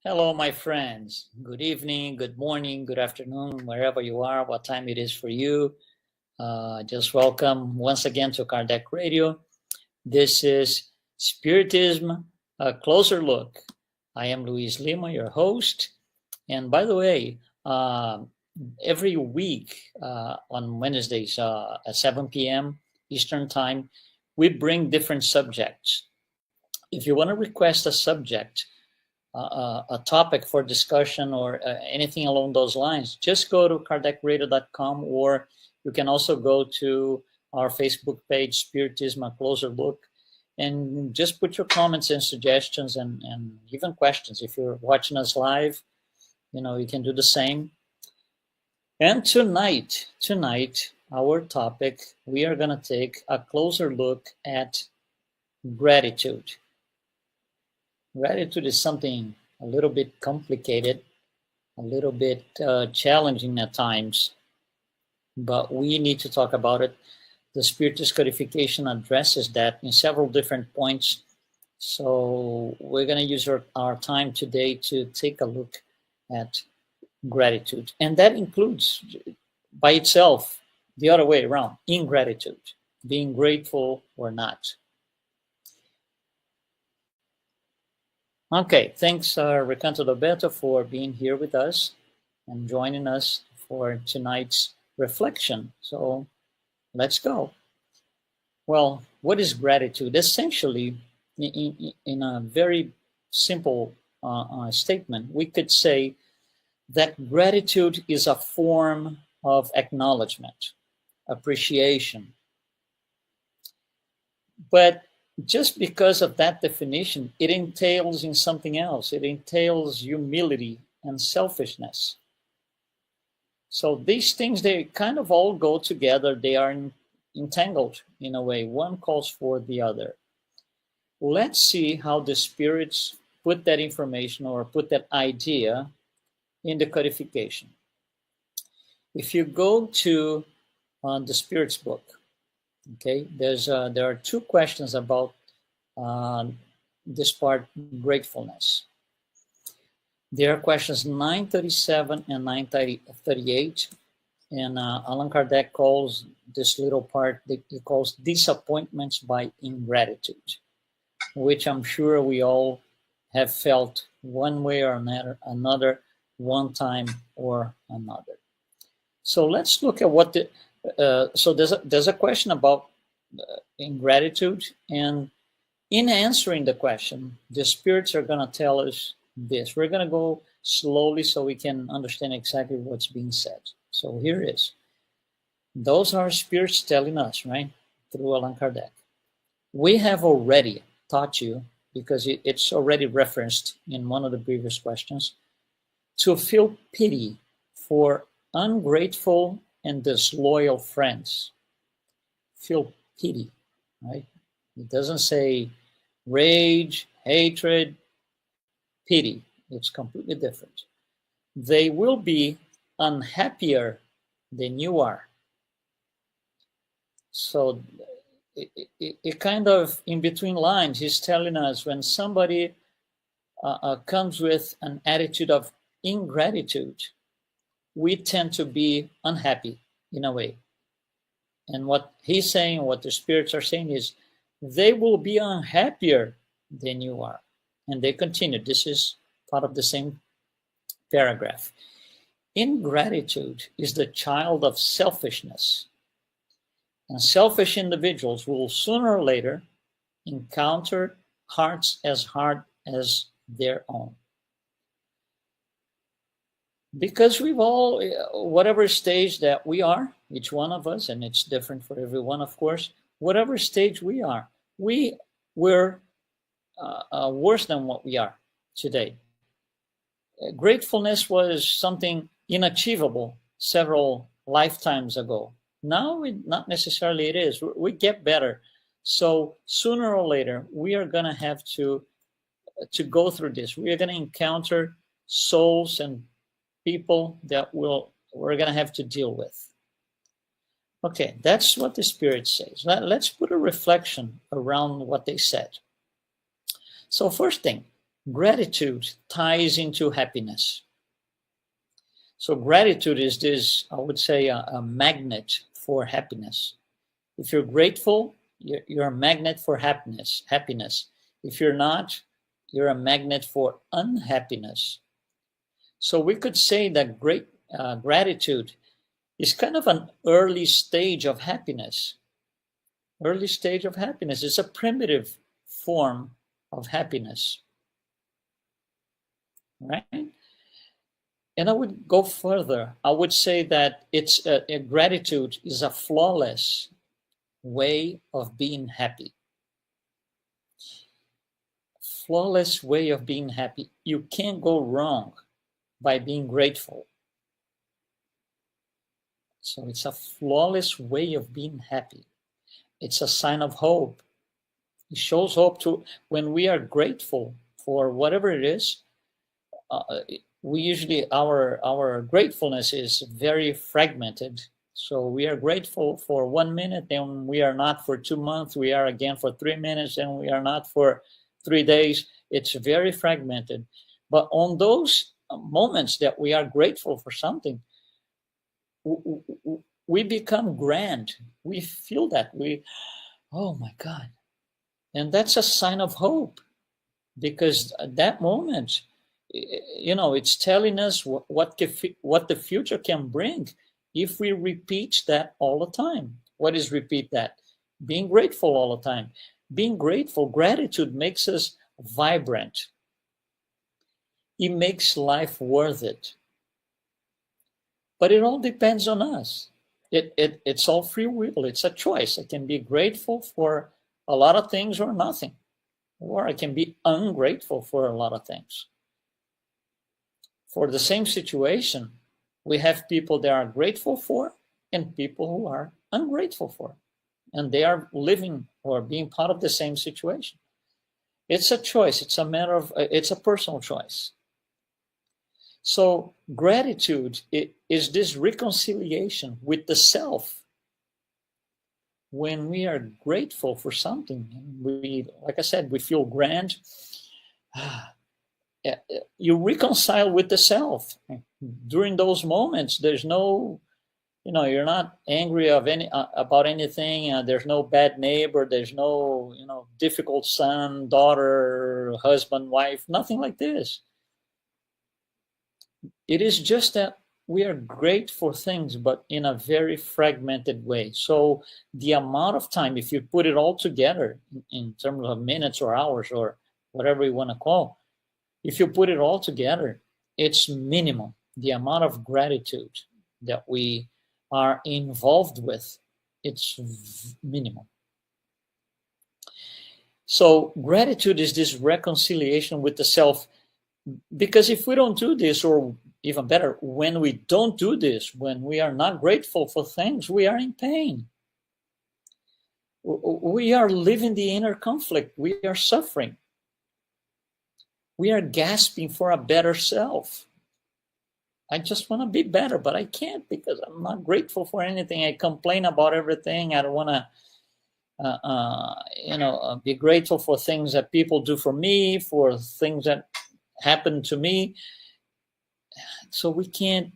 Hello, my friends. Good evening, good morning, good afternoon, wherever you are, what time it is for you. Just welcome once again to Kardec Radio. This is Spiritism, a closer look. I am Luiz Lima, your host. And by the way, every week on Wednesdays at 7 p.m. Eastern Time, we bring different subjects. If you want to request a subject, a topic for discussion or anything along those lines, just go to kardecradio.com, or you can also go to our Facebook page, Spiritism, a closer look, and just put your comments and suggestions and even questions. If you're watching us live, you can do the same. And tonight, our topic, we are going to take a closer look at gratitude. Gratitude is something a little bit complicated, a little bit challenging at times, but we need to talk about it. The Spiritist codification addresses that in several different points. So we're going to use our time today to take a look at gratitude. And that includes, by itself, the other way around, ingratitude, being grateful or not. Okay, thanks, Recanto Roberto, for being here with us and joining us for tonight's reflection. So let's go. Well, what is gratitude? Essentially, in a very simple statement, we could say that gratitude is a form of acknowledgement, appreciation. But just because of that definition, it entails in something else. It entails humility and selfishness. So these things, they kind of all go together. They are entangled in a way. One calls for the other. Let's see how the spirits put that information or put that idea in the codification. If you go to the Spirits book, okay, there are two questions about this part, gratefulness. There are questions 937 and 938, and Allan Kardec calls this little part, he calls disappointments by ingratitude, which I'm sure we all have felt one way or another, one time or another. So let's look at what so there's a question about ingratitude, and in answering the question, the spirits are going to tell us this. We're going to go slowly so we can understand exactly what's being said. So here it is. Those are spirits telling us, right, through Allan Kardec. We have already taught you, because it's already referenced in one of the previous questions, to feel pity for ungrateful and disloyal friends. Feel pity, right? It doesn't say rage, hatred, pity. It's completely different. They will be unhappier than you are. So it kind of, in between lines, he's telling us when somebody comes with an attitude of ingratitude, we tend to be unhappy in a way. And what he's saying, what the spirits are saying is, they will be unhappier than you are. And they continue. This is part of the same paragraph. Ingratitude is the child of selfishness. And selfish individuals will sooner or later encounter hearts as hard as their own. Because we've all, whatever stage that we are, each one of us, and it's different for everyone, of course, whatever stage we are, we're worse than what we are today. Gratefulness was something unachievable several lifetimes ago. Now, not necessarily it is. We get better. So sooner or later, we are going to have to go through this. We are going to encounter souls and people that we're going to have to deal with. Okay, that's what the Spirit says. Let's put a reflection around what they said. So first thing, gratitude ties into happiness. So gratitude is this, I would say, a magnet for happiness. If you're grateful, you're a magnet for happiness. If you're not, you're a magnet for unhappiness. So we could say that gratitude is kind of an early stage of happiness. Early stage of happiness is a primitive form of happiness, right? And I would go further. I would say that gratitude is a flawless way of being happy. Flawless way of being happy. You can't go wrong by being grateful. So it's a flawless way of being happy. It's a sign of hope. It shows hope to when we are grateful for whatever it is. We usually our gratefulness is very fragmented. So we are grateful for 1 minute, then we are not for 2 months, we are again for 3 minutes, and we are not for 3 days. It's very fragmented. But on those moments that we are grateful for something, we become grand. We feel that oh my God. And that's a sign of hope, because at that moment, it's telling us what the future can bring if we repeat that all the time. What is repeat that? Being grateful all the time. Being grateful, gratitude makes us vibrant. It makes life worth it. But it all depends on us. It's all free will. It's a choice. I can be grateful for a lot of things or nothing. Or I can be ungrateful for a lot of things. For the same situation, we have people that are grateful for and people who are ungrateful for. And they are living or being part of the same situation. It's a choice. It's a personal choice. So gratitude is this reconciliation with the self. When we are grateful for something, like I said, we feel grand. You reconcile with the self. During those moments, there's no, you're not angry about anything. There's no bad neighbor. There's no, difficult son, daughter, husband, wife, nothing like this. It is just that we are great for things, but in a very fragmented way. So the amount of time, if you put it all together in terms of minutes or hours or whatever you want to call, if you put it all together, it's minimum. The amount of gratitude that we are involved with, it's minimum. So gratitude is this reconciliation with the self, because if we don't do this, or even better, when we don't do this, when we are not grateful for things, we are in pain. We are living the inner conflict. We are suffering. We are gasping for a better self. I just want to be better, but I can't because I'm not grateful for anything. I complain about everything. I don't want to, be grateful for things that people do for me, for things that happen to me. So we can't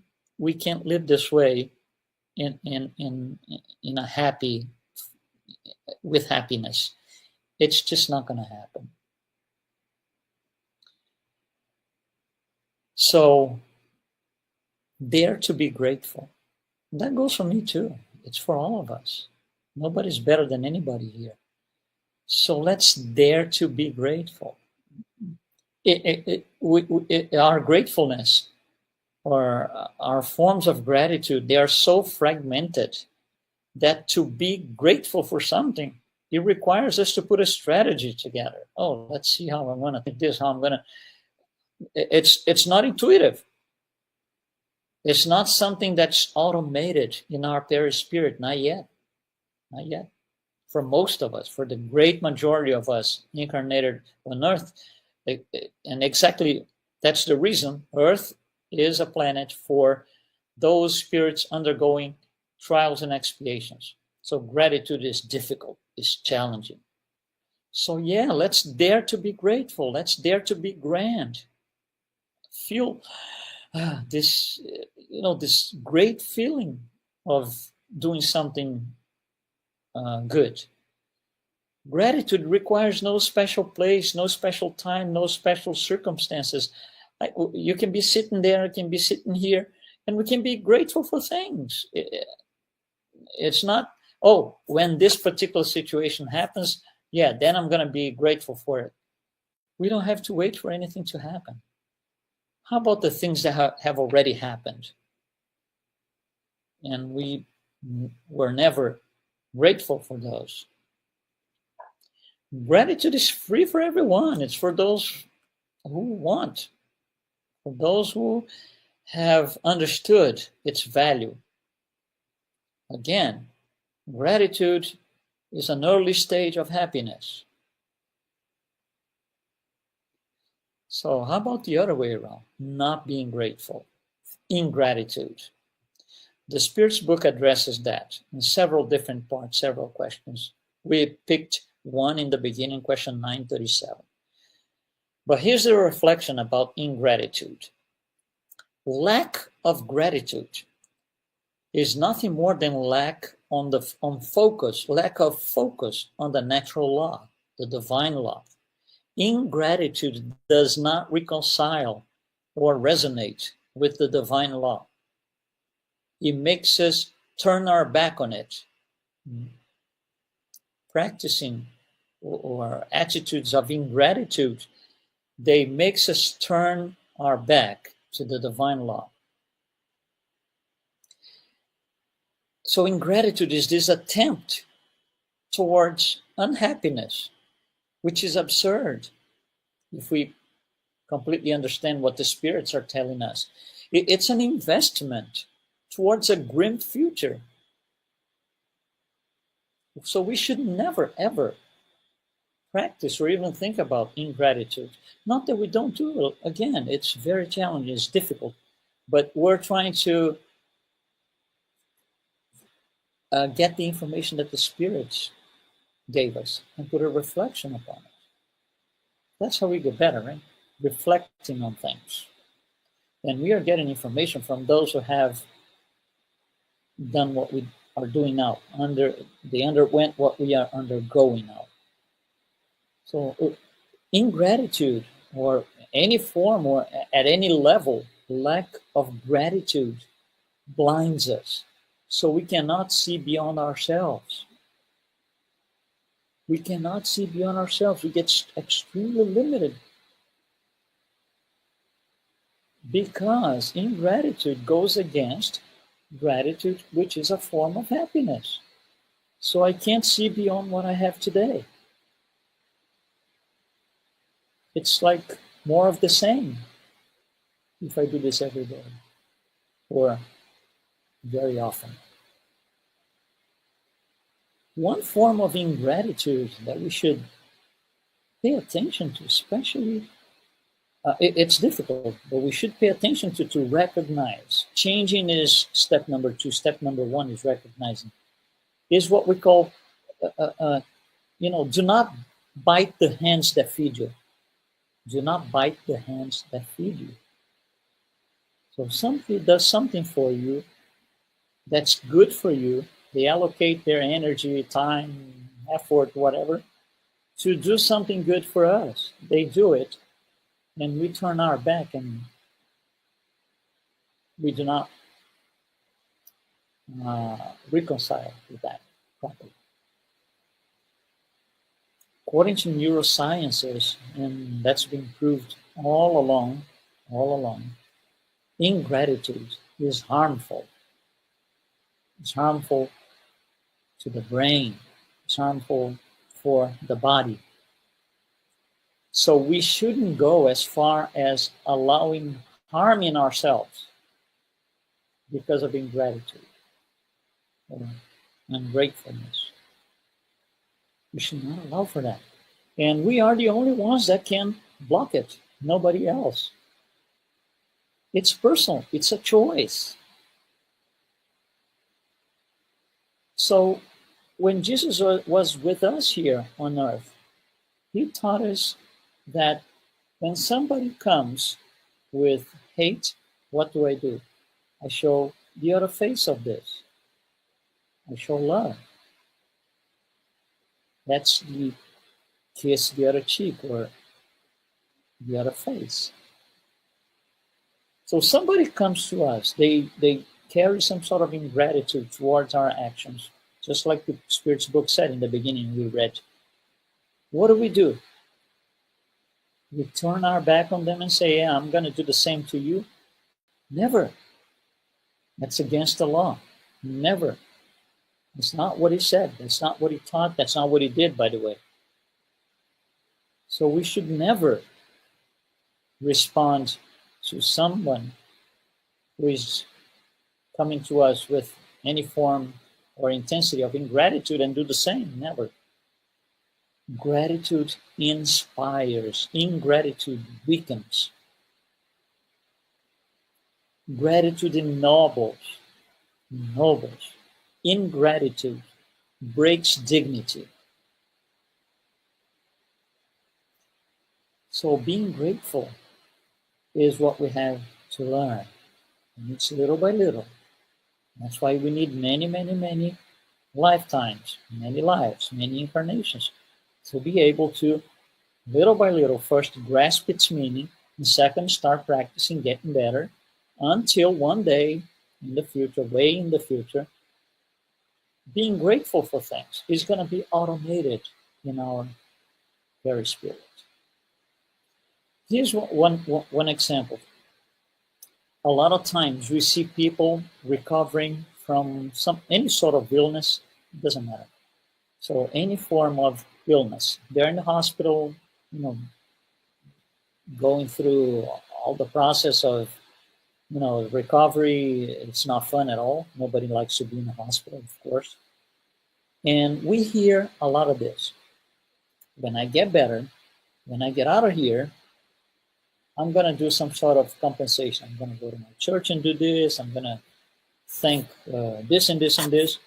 live this way in a happy, with happiness. It's just not going to happen. So dare to be grateful. That goes for me too. It's for all of us. Nobody's better than anybody here. So let's dare to be grateful. Our gratefulness or our forms of gratitude, they are so fragmented that to be grateful for something, it requires us to put a strategy together. Oh, let's see how I'm going to think this, how I'm going to. It's not intuitive. It's not something that's automated in our perispirit. Not yet. Not yet. For most of us, for the great majority of us incarnated on Earth, and exactly that's the reason Earth is a planet for those spirits undergoing trials and expiations. So gratitude is difficult, it's challenging. So yeah, let's dare to be grateful. Let's dare to be grand. Feel this, this great feeling of doing something good. Gratitude requires no special place, no special time, no special circumstances. You can be sitting there, you can be sitting here, and we can be grateful for things. It's not, oh, when this particular situation happens, yeah, then I'm going to be grateful for it. We don't have to wait for anything to happen. How about the things that have already happened? And we were never grateful for those. Gratitude is free for everyone. It's for those who want, for those who have understood its value. Again, gratitude is an early stage of happiness. So how about the other way around? Not being grateful, ingratitude. The Spirit's book addresses that in several different parts, several questions. We picked one in the beginning, question 937. But here's the reflection about ingratitude. Lack of gratitude is nothing more than lack of focus on the natural law, the divine law. Ingratitude does not reconcile or resonate with the divine law. It makes us turn our back on it. Practicing or attitudes of ingratitude, they makes us turn our back to the divine law. So ingratitude is this attempt towards unhappiness, which is absurd if we completely understand what the spirits are telling us. It's an investment towards a grim future. So we should never, ever practice or even think about ingratitude. Not that we don't do it. Again, it's very challenging, it's difficult. But we're trying to get the information that the spirits gave us and put a reflection upon it. That's how we get better, right? Reflecting on things. And we are getting information from those who have done what we are doing now. They underwent what we are undergoing now. So ingratitude, or any form or at any level, lack of gratitude blinds us. So we cannot see beyond ourselves. We cannot see beyond ourselves. We get extremely limited. Because ingratitude goes against gratitude, which is a form of happiness. So I can't see beyond what I have today. It's like more of the same if I do this every day or very often. One form of ingratitude that we should pay attention to, especially, it's difficult, but we should pay attention to recognize. Changing is step number 2. Step number 1 is recognizing. Is what we call, do not bite the hands that feed you. Do not bite the hands that feed you. So if somebody does something for you that's good for you, they allocate their energy, time, effort, whatever, to do something good for us. They do it, and we turn our back and we do not reconcile with that properly. According to neurosciences, and that's been proved all along, ingratitude is harmful. It's harmful to the brain. It's harmful for the body. So we shouldn't go as far as allowing harm in ourselves because of ingratitude or ungratefulness. We should not allow for that. And we are the only ones that can block it. Nobody else. It's personal. It's a choice. So when Jesus was with us here on earth, He taught us that when somebody comes with hate, what do? I show the other face of this. I show love. That's the kiss the other cheek or the other face. So somebody comes to us, they carry some sort of ingratitude towards our actions, just like the Spirit's book said in the beginning we read. What do? We turn our back on them and say, yeah, I'm going to do the same to you? Never. That's against the law. Never. That's not what he said. That's not what he taught. That's not what he did, by the way. So we should never respond to someone who is coming to us with any form or intensity of ingratitude and do the same. Never. Gratitude inspires. Ingratitude weakens. Gratitude ennobles. Ingratitude breaks dignity. So being grateful is what we have to learn. And it's little by little. That's why we need many lifetimes, many lives, many incarnations to be able to, little by little, first grasp its meaning, and second, start practicing, getting better, until one day in the future, way in the future, being grateful for things is going to be automated in our very spirit. Here's one example. A lot of times we see people recovering from any sort of illness, it doesn't matter. So any form of illness, they're in the hospital, going through all the process of, recovery. It's not fun at all. Nobody likes to be in the hospital, of course. And we hear a lot of this. When I get better, when I get out of here, I'm going to do some sort of compensation. I'm going to go to my church and do this. I'm going to thank this and this and this.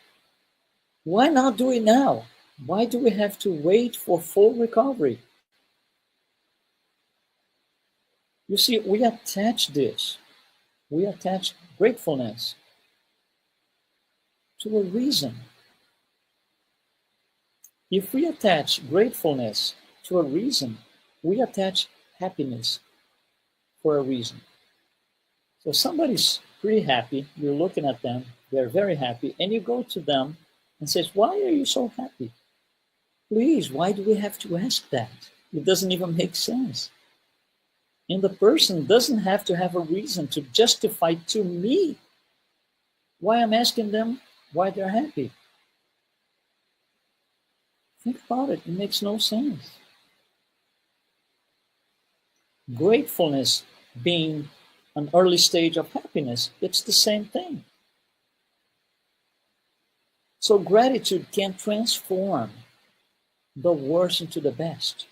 Why not do it now? Why do we have to wait for full recovery? You see, we attach this. We attach gratefulness to a reason. If we attach gratefulness to a reason, we attach happiness for a reason. So somebody's pretty happy, you're looking at them, they're very happy, and you go to them and says, why are you so happy? Please, why do we have to ask that? It doesn't even make sense. And the person doesn't have to have a reason to justify to me why I'm asking them why they're happy. Think about it, it makes no sense. Gratefulness being an early stage of happiness, it's the same thing. So gratitude can transform the worst into the best.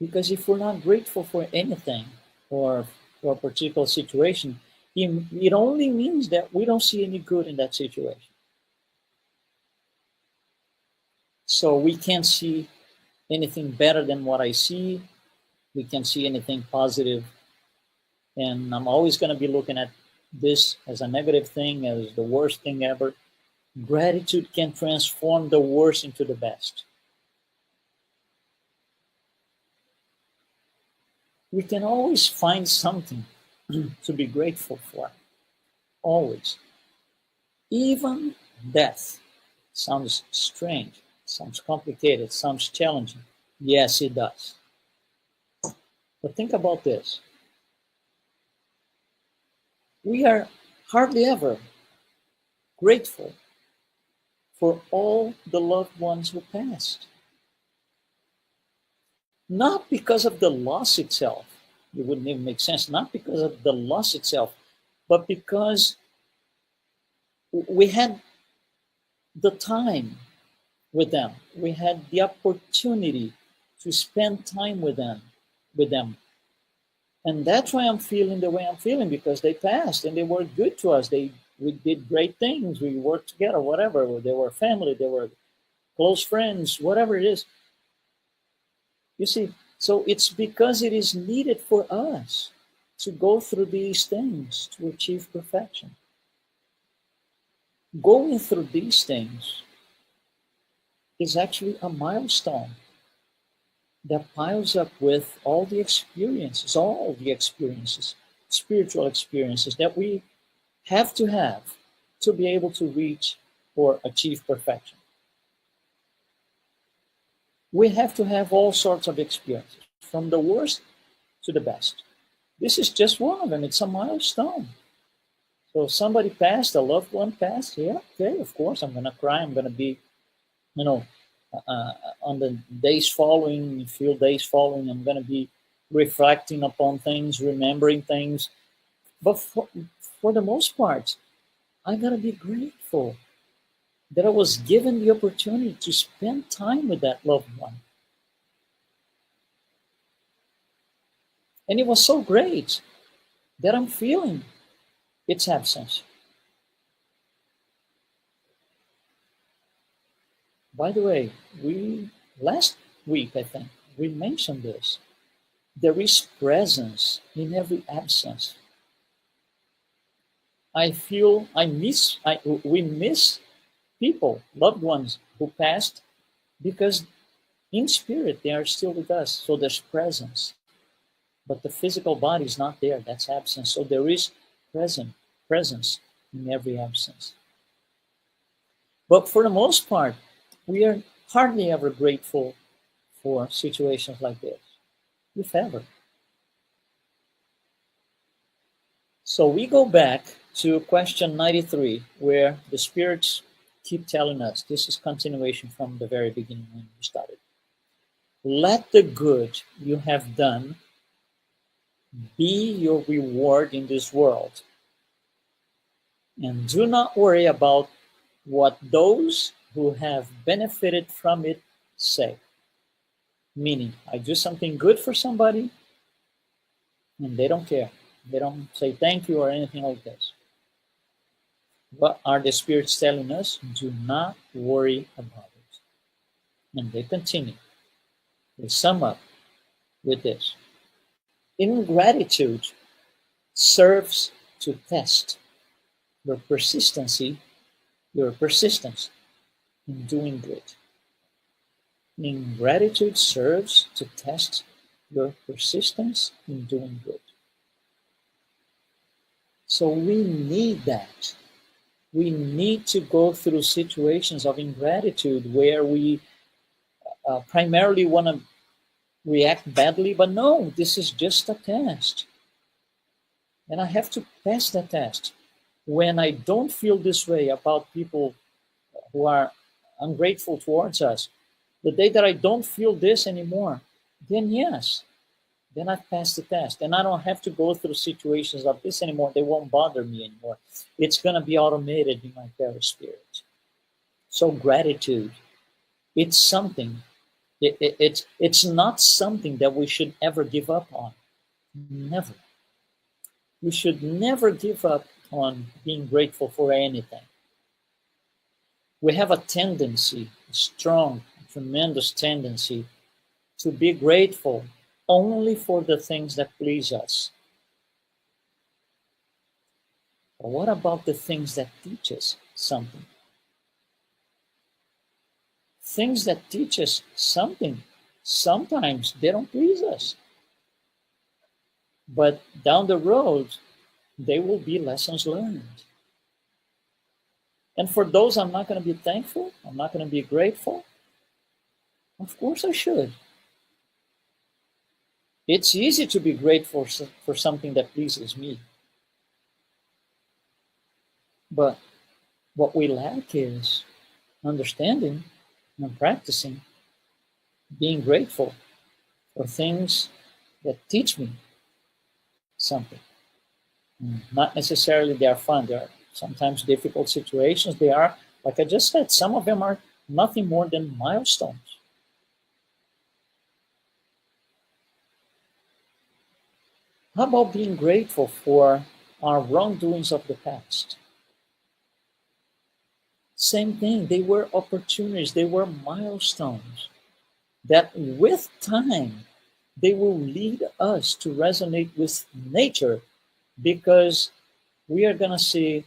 Because if we're not grateful for anything or for a particular situation, it only means that we don't see any good in that situation. So we can't see anything better than what I see. We can't see anything positive. And I'm always going to be looking at this as a negative thing, as the worst thing ever. Gratitude can transform the worst into the best. We can always find something to be grateful for. Always. Even death. Sounds strange. Sounds complicated. Sounds challenging. Yes, it does. But think about this. We are hardly ever grateful for all the loved ones who passed. Not because of the loss itself. It wouldn't even make sense. Not because of the loss itself, but because we had the time with them. We had the opportunity to spend time with them. And that's why I'm feeling the way I'm feeling, because they passed and they were good to us. We did great things. We worked together, whatever. They were family, they were close friends, whatever it is. You see, so it's because it is needed for us to go through these things to achieve perfection. Going through these things is actually a milestone that piles up with all the experiences, spiritual experiences that we have to be able to reach or achieve perfection. We have to have all sorts of experiences, from the worst to the best. This is just one of them. It's a milestone. So somebody passed, a loved one passed. Yeah, okay, of course, I'm going to cry. I'm going to be, on the days following, few days following, I'm going to be reflecting upon things, remembering things. But for the most part, I got to be grateful that I was given the opportunity to spend time with that loved one. And it was so great that I'm feeling its absence. By the way, last week, I think, we mentioned this. There is presence in every absence. We miss people, loved ones who passed, because in spirit they are still with us. So there's presence. But the physical body is not there. That's absence. So there is presence in every absence. But for the most part, we are hardly ever grateful for situations like this, if ever. So we go back to question 93, where the spirits keep telling us, this is continuation from the very beginning when we started. Let the good you have done be your reward in this world. And do not worry about what those who have benefited from it say. Meaning, I do something good for somebody, and they don't care. They don't say thank you or anything like this. What are the spirits telling us? Do not worry about it. And they continue. They sum up with this. Ingratitude serves to test your persistence in doing good. Ingratitude serves to test your persistence in doing good. So we need that. We need to go through situations of ingratitude where we primarily want to react badly, but no, this is just a test. And I have to pass the test. When I don't feel this way about people who are ungrateful towards us, the day that I don't feel this anymore, then yes, then I've passed the test. And I don't have to go through situations of this anymore. They won't bother me anymore. It's going to be automated in my perispirit. So gratitude, it's something. It's not something that we should ever give up on. Never. We should never give up on being grateful for anything. We have a tendency, a strong, tremendous tendency, to be grateful only for the things that please us. But what about the things that teach us something? Things that teach us something, sometimes they don't please us. But down the road, they will be lessons learned. And for those I'm not going to be thankful, I'm not going to be grateful, of course I should. It's easy to be grateful for something that pleases me. But what we lack is understanding and practicing being grateful for things that teach me something. Not necessarily they are fun. They are sometimes difficult situations. They are, like I just said, some of them are nothing more than milestones. How about being grateful for our wrongdoings of the past? Same thing. They were opportunities. They were milestones that with time, they will lead us to resonate with nature, because we are going to see,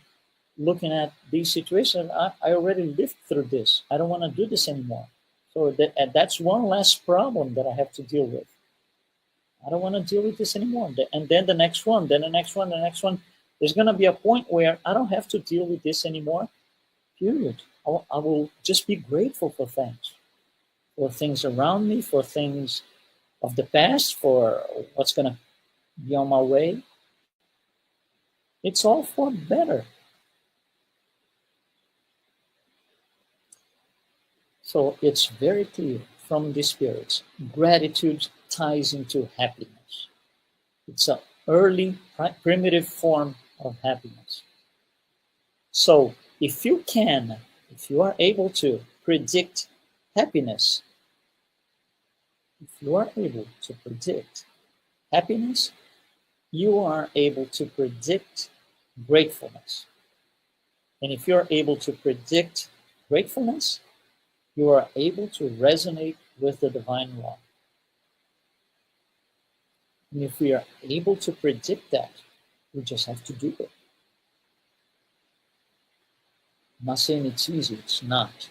looking at these situations, I already lived through this. I don't want to do this anymore. So that's one less problem that I have to deal with. I don't want to deal with this anymore. And then the next one, then the next one, the next one. There's going to be a point where I don't have to deal with this anymore, period. I will just be grateful for things around me, for things of the past, for what's going to be on my way. It's all for better. So it's very clear from the spirits, gratitude ties into happiness. It's an early, primitive form of happiness. So if you are able to predict happiness, you are able to predict gratefulness. And if you're able to predict gratefulness, you are able to resonate with the divine law. And if we are able to predict that, we just have to do it. I'm not saying it's easy, it's not.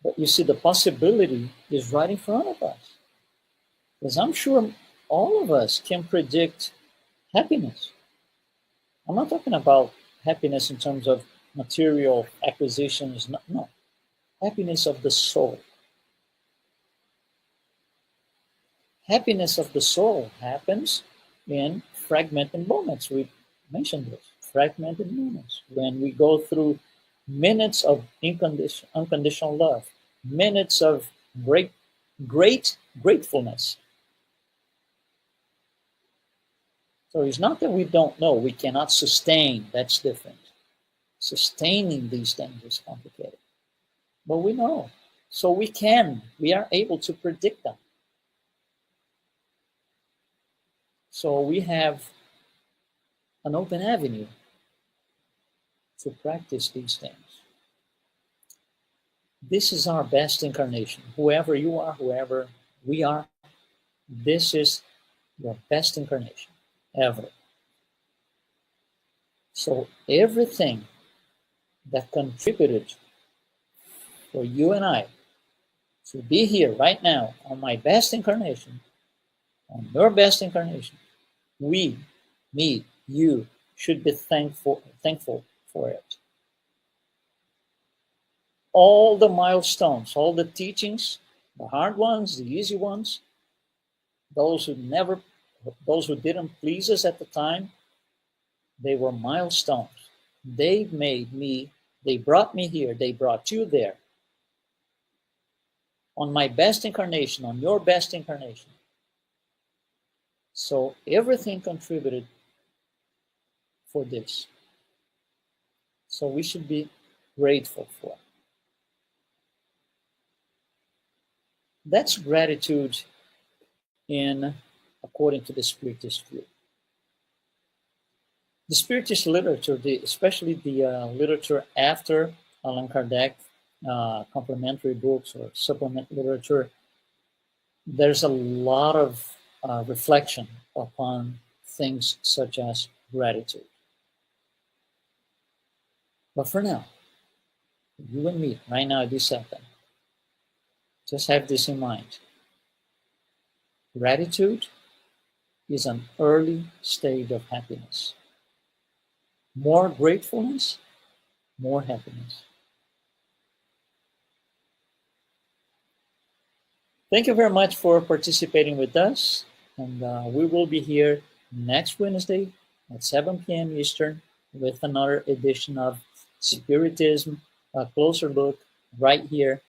But you see, the possibility is right in front of us. Because I'm sure all of us can predict happiness. I'm not talking about happiness in terms of material acquisitions, no. Happiness of the soul. Happiness of the soul happens in fragmented moments. We mentioned this, fragmented moments, when we go through minutes of unconditional love, minutes of great gratefulness. So it's not that we don't know, we cannot sustain, that's different. Sustaining these things is complicated. But we know. So we are able to predict them. So we have an open avenue to practice these things. This is our best incarnation. Whoever you are, whoever we are, this is your best incarnation ever. So everything that contributed for you and I to be here right now on my best incarnation, on your best incarnation, we, me, you, should be thankful for it. All the milestones, all the teachings, the hard ones, the easy ones, those who didn't please us at the time, they were milestones. They made me, they brought me here, they brought you there. On my best incarnation, on your best incarnation. So everything contributed for this. So we should be grateful for it. That's gratitude according to the Spiritist view. The Spiritist literature, especially the literature after Allan Kardec, complementary books or supplement literature, there's a lot of reflection upon things such as gratitude. But for now, you and me, right now at this second, just have this in mind. Gratitude is an early stage of happiness. More gratefulness, more happiness. Thank you very much for participating with us. And we will be here next Wednesday at 7 p.m. Eastern with another edition of Spiritism, a closer look right here